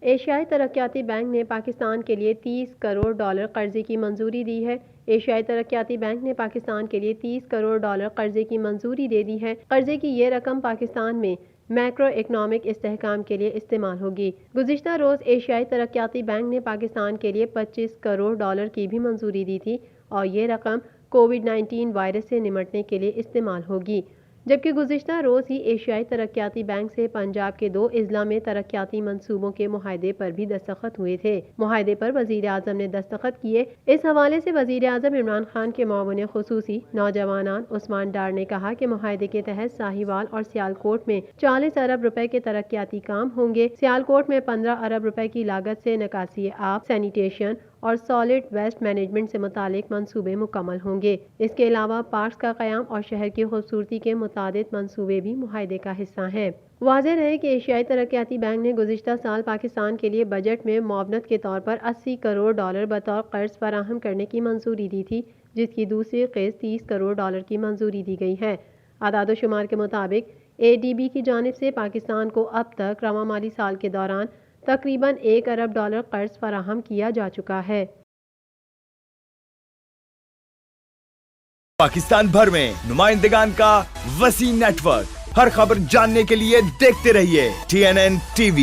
ایشیائی ترقیاتی بینک نے پاکستان کے لیے $30 کروڑ قرضے کی منظوری دی ہے۔ ایشیائی ترقیاتی بینک نے پاکستان کے لیے $30 کروڑ قرضے کی منظوری دے دی ہے۔ قرضے کی یہ رقم پاکستان میں میکرو اکنامک استحکام کے لیے استعمال ہوگی۔ گزشتہ روز ایشیائی ترقیاتی بینک نے پاکستان کے لیے $25 کروڑ کی بھی منظوری دی تھی اور یہ رقم کووڈ-19 وائرس سے نمٹنے کے لیے استعمال ہوگی۔ جبکہ گزشتہ روز ہی ایشیائی ترقیاتی بینک سے پنجاب کے 2 اضلاع میں ترقیاتی منصوبوں کے معاہدے پر بھی دستخط ہوئے تھے۔ معاہدے پر وزیر اعظم نے دستخط کیے۔ اس حوالے سے وزیر اعظم عمران خان کے معاون خصوصی نوجوانان عثمان ڈار نے کہا کہ معاہدے کے تحت ساہیوال اور سیالکوٹ میں 40 ارب روپے کے ترقیاتی کام ہوں گے۔ سیالکوٹ میں 15 ارب روپے کی لاگت سے نکاسی آب، سینیٹیشن اور سالڈ ویسٹ مینجمنٹ سے متعلق منصوبے مکمل ہوں گے۔ اس کے علاوہ پارکس کا قیام اور شہر کی خوبصورتی کے متعدد منصوبے بھی معاہدے کا حصہ ہیں۔ واضح رہے کہ ایشیائی ترقیاتی بینک نے گزشتہ سال پاکستان کے لیے بجٹ میں معاونت کے طور پر $80 کروڑ بطور قرض فراہم کرنے کی منظوری دی تھی، جس کی دوسری قسط $30 کروڑ کی منظوری دی گئی ہے۔ اعداد و شمار کے مطابق ADB کی جانب سے پاکستان کو اب تک رواں مالی سال کے دوران تقریباً $1 ارب قرض فراہم کیا جا چکا ہے۔ پاکستان بھر میں نمائندگان کا وسیع نیٹ ورک، ہر خبر جاننے کے لیے دیکھتے رہیے TNN TV۔